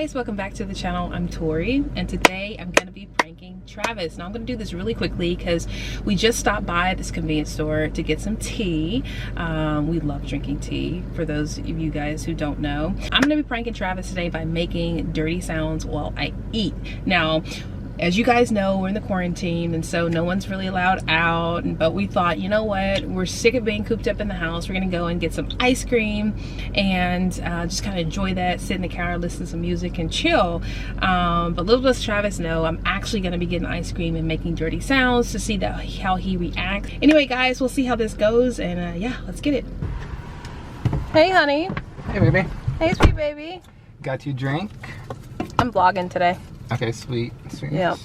guys, welcome back to the channel. I'm Tori, and today I'm gonna be pranking Travis. Now I'm gonna do this really quickly because we just stopped by at this convenience store to get some tea. We love drinking tea, for those of you guys who don't know. I'm gonna be pranking Travis today by making dirty sounds while I eat. Now, as you guys know, we're in the quarantine, and so no one's really allowed out, but we thought, you know what, we're sick of being cooped up in the house. We're gonna go and get some ice cream and just kind of enjoy that, sit in the car, listen to some music and chill. But little does Travis know, I'm actually gonna be getting ice cream and making dirty sounds to see how he reacts. Anyway guys, we'll see how this goes, and yeah, let's get it. Hey honey. Hey baby. Hey sweet baby. Got you a drink? I'm vlogging today. Okay, sweet. Yeah.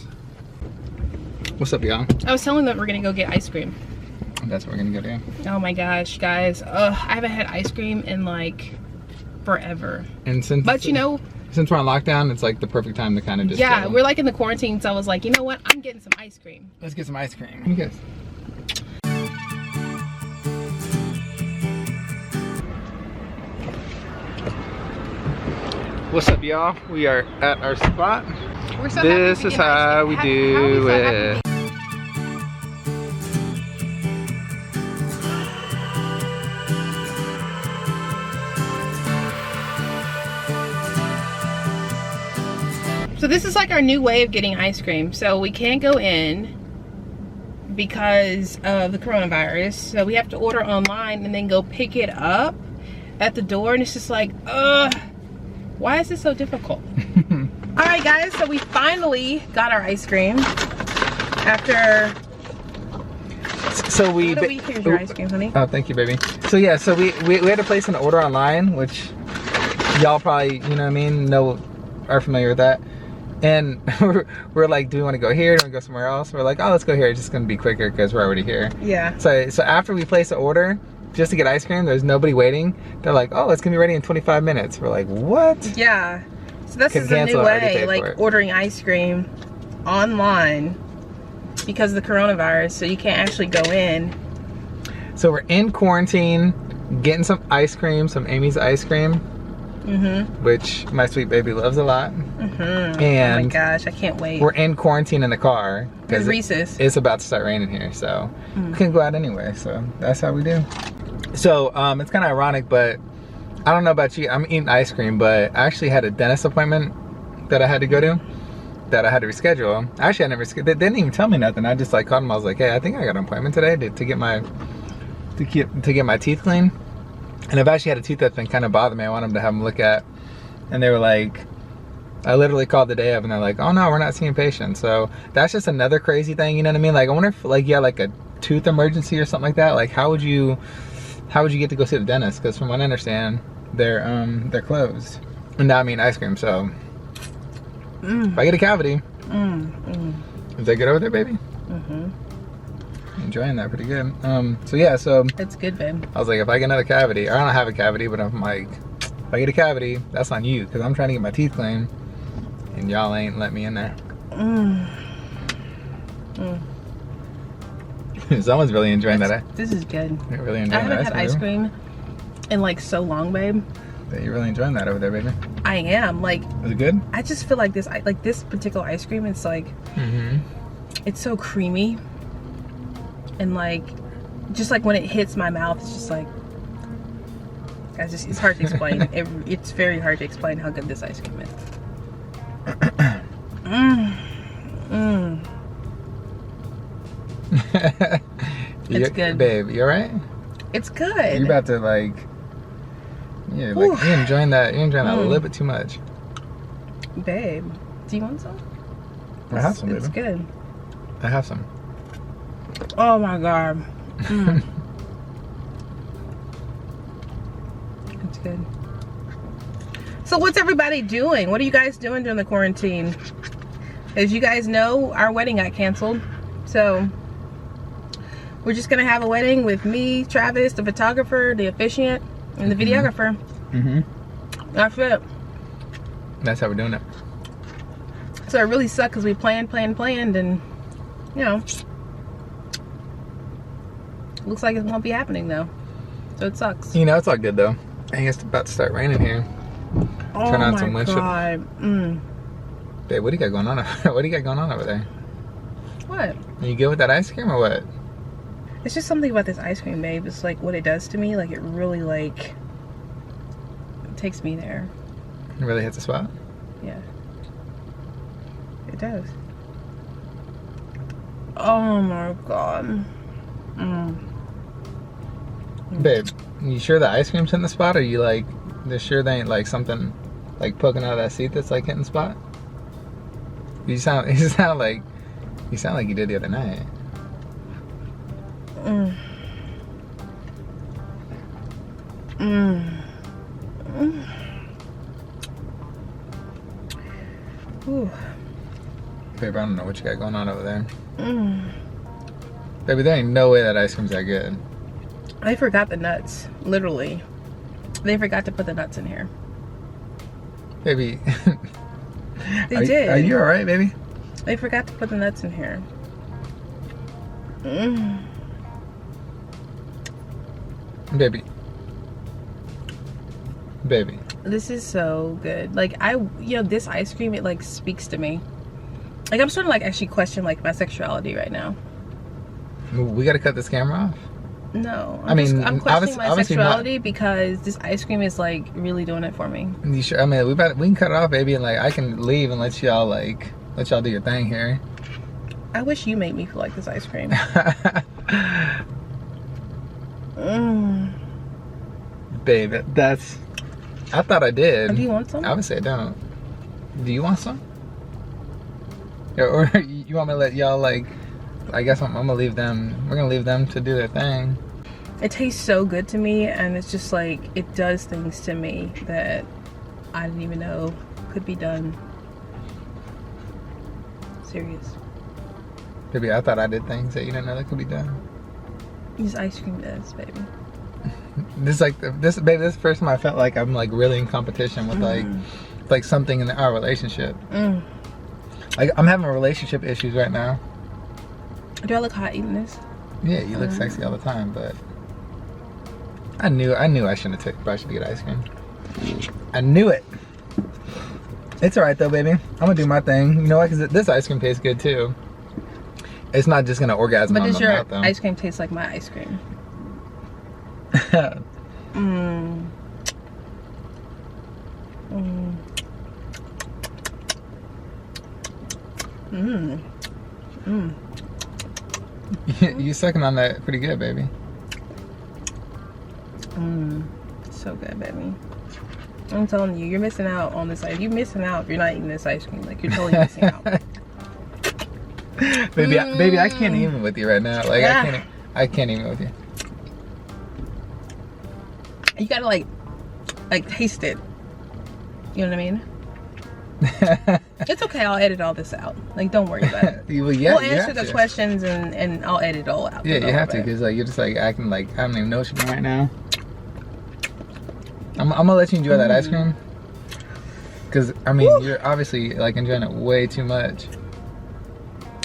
What's up, y'all? I was telling them we're gonna go get ice cream. That's what we're gonna go do. Oh my gosh, guys. I haven't had ice cream in like forever. And since you know, since we're on lockdown, it's like the perfect time to kind of just yeah, go. we're like in the quarantine, so I was like, you know what? I'm getting some ice cream. Let's get some ice cream. You guys. What's up, y'all? We are at our spot. We're so This is how we do it. So this is like our new way of getting ice cream. So we can't go in because of the coronavirus. So we have to order online and then go pick it up at the door. And it's just like, why is this so difficult? All right guys, so we finally got our ice cream after. So Here's your ice cream, honey. Oh, thank you, baby. So yeah, so we had to place an order online, which y'all probably, you know what I mean, are familiar with that. And we're like, do we want to go here? Do we want to go somewhere else? We're like, oh, let's go here. It's just gonna be quicker because we're already here. Yeah. So after we place the order, just to get ice cream, there's nobody waiting. They're like, oh, it's gonna be ready in 25 minutes. We're like, what? Yeah. So this is a new way, like ordering ice cream online because of the coronavirus, so you can't actually go in. So we're in quarantine, getting some ice cream, some Amy's ice cream, which my sweet baby loves a lot. And oh my gosh, I can't wait. We're in quarantine in the car because it's about to start raining here, so we can go out anyway. So that's how we do. So it's kind of ironic, but I don't know about you. I'm eating ice cream, but I actually had a dentist appointment that I had to go to, that I had to reschedule. Actually, I never. They didn't even tell me nothing. I just like called them. I was like, hey, I think I got an appointment today to get my teeth clean. And I've actually had a tooth that's been kind of bothering me. I want them to have them look at. And they were like, I literally called the day of, and they're like, oh no, we're not seeing patients. So that's just another crazy thing. You know what I mean? Like, I wonder if like you had like a tooth emergency or something like that. Like, how would you get to go see the dentist? Because from what I understand, they're closed. And now I'm eating ice cream, so if I get a cavity, is that good over there, baby? Enjoying that pretty good. So yeah, so it's good, babe. I was like, if I get another cavity, or I don't have a cavity, but I'm like, if I get a cavity, that's on you, because I'm trying to get my teeth clean, and y'all ain't let me in there. Someone's really enjoying that. This is good. You're really enjoying I haven't had ice cream in like so long, babe. You're really enjoying that over there, baby. I am. Like, is it good? I just feel like this particular ice cream, it's like, it's so creamy, and like, just like when it hits my mouth, it's just like, it's hard to explain. It's very hard to explain how good this ice cream is. It's good, babe. You alright? It's good. You're about to like, yeah, like you're enjoying that. You're enjoying that a little bit too much, babe. Do you want some? I have some, baby. It's good. I have some. Oh my god. It's good. So what's everybody doing? What are you guys doing during the quarantine? As you guys know, our wedding got canceled. So we're just gonna have a wedding with me, Travis, the photographer, the officiant, and the videographer. That's it. That's how we're doing it. So it really sucked because we planned, and you know, looks like it won't be happening though. So it sucks. You know, it's all good though. I think it's about to start raining here. Oh Turn on some windshield. God. Babe, what do you got going on? What do you got going on over there? What? Are you good with that ice cream or what? It's just something about this ice cream, babe. It's like what it does to me. Like it really like it takes me there. It really hits the spot? Yeah. It does. Oh my God. Babe, you sure the ice cream's hitting the spot? Or you like, they're sure they ain't like something like poking out of that seat that's like hitting the spot? You sound like you did the other night. Ooh. Babe, I don't know what you got going on over there. Baby, there ain't no way that ice cream's that good. I forgot the nuts. Literally. They forgot to put the nuts in here. Baby. They did. Are you alright, baby? They forgot to put the nuts in here. Baby. Baby. This is so good. Like this ice cream, it like speaks to me. Like I'm starting to like actually question like my sexuality right now. We gotta cut this camera off. No, I'm questioning my sexuality because this ice cream is like really doing it for me. You sure? I mean, we can cut it off, baby, and like I can leave and let y'all do your thing here. I wish you made me feel like this ice cream. Babe, I thought I did. Do you want some? I would say don't. Do you want some? Or you want me to let y'all like? I guess I'm gonna leave them. We're gonna leave them to do their thing. It tastes so good to me, and it's just like it does things to me that I didn't even know could be done. Serious. Baby, I thought I did things that you didn't know that could be done. This ice cream does, baby. This is the first time I felt like I'm like really in competition with like something in our relationship. Like I'm having relationship issues right now. Do I look hot eating this? Yeah, you look sexy all the time, but I knew I shouldn't have taken to get ice cream. I knew it. It's alright though, baby. I'm gonna do my thing. You know what? Because this ice cream tastes good too. It's not just gonna orgasm on my mouth though. But does your ice cream taste like my ice cream? You sucking on that pretty good, baby. So good, baby. I'm telling you, you're missing out on this. You're missing out if you're not eating this ice cream. Like you're totally missing out. Baby, I can't even with you right now. Like I can't even with you. You gotta like taste it. You know what I mean? It's okay, I'll edit all this out. Like, don't worry about it. Well, yeah, we'll answer the questions and I'll edit it all out. Yeah, you have to, because like you're just like acting like I don't even know what you're doing right now. I'm gonna let you enjoy that ice cream, because I mean you're obviously like enjoying it way too much.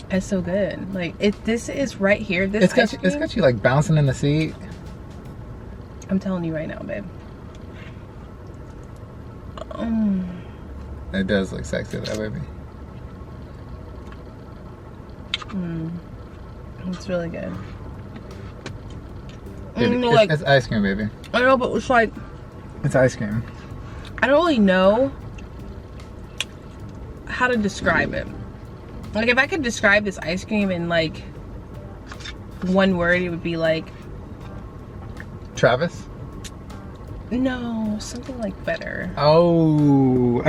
It's so good. Like this is right here. It's got you like bouncing in the seat. I'm telling you right now, babe. It does look sexy though, baby. It's really good. Baby, it's ice cream, baby. I know, but it's like it's ice cream. I don't really know how to describe it. Like if I could describe this ice cream in like one word, it would be like Travis? No, something like better. Oh,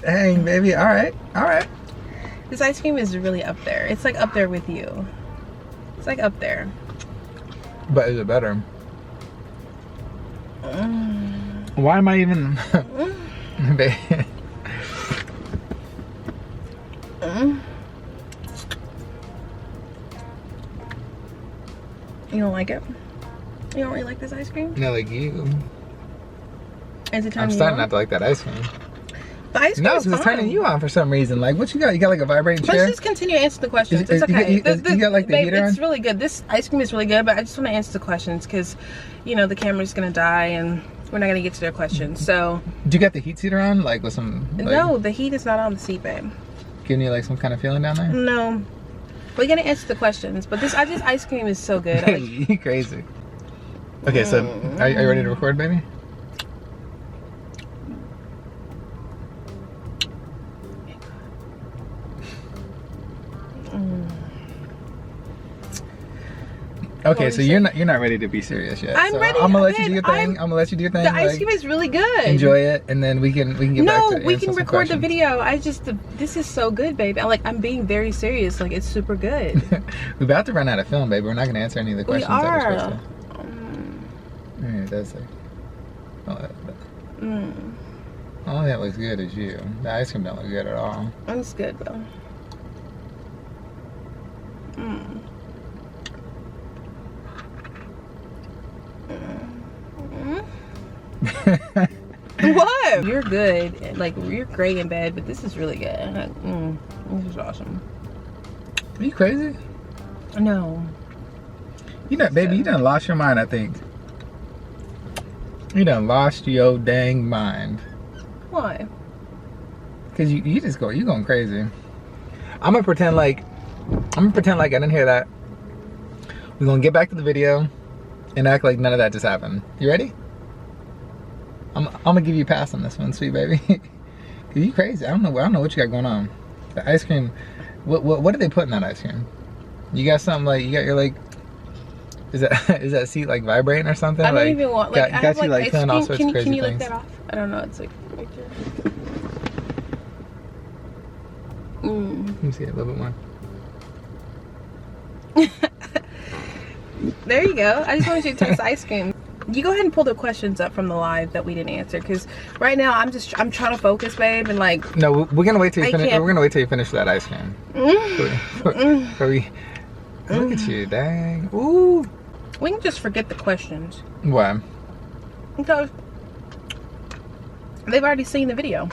dang, baby. All right. This ice cream is really up there. It's like up there with you. It's like up there. But is it better? Why am I even... You don't like it? You don't really like this ice cream? No, like you. Is it turning I'm starting not to like that ice cream. The ice cream no, is because it's turning you on for some reason. Like, what you got? You got like a vibrating chair? Let's just continue to answer the questions. It's okay. You got like the babe, heater on? It's really good. This ice cream is really good, but I just want to answer the questions because, you know, the camera's going to die and we're not gonna get to their questions. So. Did you get the heat seater on, like with some? Like, no, the heat is not on the seat, babe. Giving you like some kind of feeling down there? No. We're gonna answer the questions, but this ice cream is so good. You crazy. Okay, so are you ready to record, baby? Okay, so you're not ready to be serious yet. I'm so ready. I'm gonna let you do your thing. I'm gonna let you do your thing. The ice cream is really good. Enjoy it, and then we can get back to No, we can record the questions. video. This is so good, babe. I'm being very serious. Like, it's super good. We're about to run out of film, baby. We're not gonna answer any of the questions. We are. That we're supposed to. Yeah, it does say. Only that looks good is you. The ice cream don't look good at all. It's good though. What? You're good. Like, you're great in bed, but this is really good. This is awesome. Are you crazy? No. You know, baby, you done lost your mind, I think. You done lost your dang mind. Why? Cause you going crazy. I'm gonna pretend like I didn't hear that. We're gonna get back to the video and act like none of that just happened. You ready? I'm gonna give you a pass on this one, sweet baby. Cause you crazy. I don't know what you got going on. The ice cream. What did they put in that ice cream? You got something like, you got your like. Is that seat like vibrating or something? I don't even want, like, I have like ice cream. All sorts of crazy can you things. lick that off? I don't know. It's like right there. Let me see it a little bit more. There you go. I just wanted you to taste the ice cream. You go ahead and pull the questions up from the live that we didn't answer, because right now I'm trying to focus, babe, and like. No, we're gonna wait till you finish. We're gonna wait till you finish that ice cream. Look at you, dang. Ooh. We can just forget the questions. Why? Because they've already seen the video.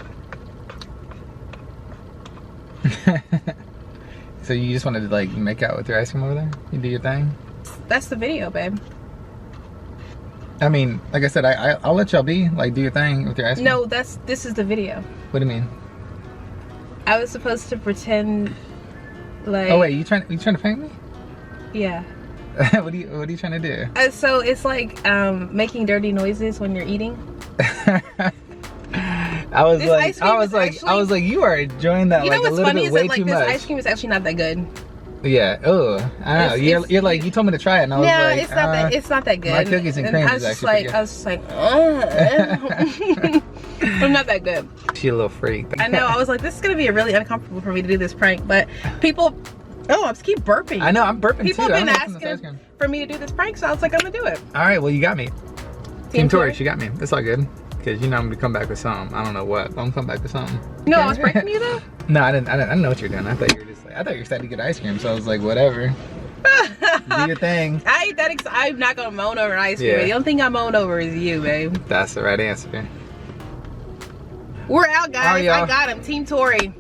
So you just wanted to like make out with your ice cream over there? You do your thing? That's the video, babe. I mean, like I said, I'll let y'all be, like, do your thing with your ice cream. No, this is the video. What do you mean? I was supposed to pretend like. Oh wait, you trying to prank me? Yeah. What are you trying to do? So it's like making dirty noises when you're eating. I was like, you are enjoying that like a little bit way too much. This ice cream is actually not that good. Yeah. Oh, I know. You're like, you told me to try it, and I was like, it's not that good. My cookies and cream is actually I was just like, I'm not that good. She a little freak. I know. I was like, this is gonna be really uncomfortable for me to do this prank, but people. Oh, I just keep burping. I know, I'm burping People too. Have been asking for me to do this prank, so I was like, I'm gonna do it. All right, well, you got me. Team Tori, she got me. That's all good. Because you know I'm gonna come back with something. I don't know what, but I'm gonna come back with something. No, I was pranking you though? No, I didn't know what you're doing. I thought you were just like, I thought you were excited to get ice cream, so I was like, whatever. Do your thing. I'm not gonna moan over ice cream. Yeah. The only thing I moan over is you, babe. That's the right answer. We're out, guys. Right, I got him. Team Tori.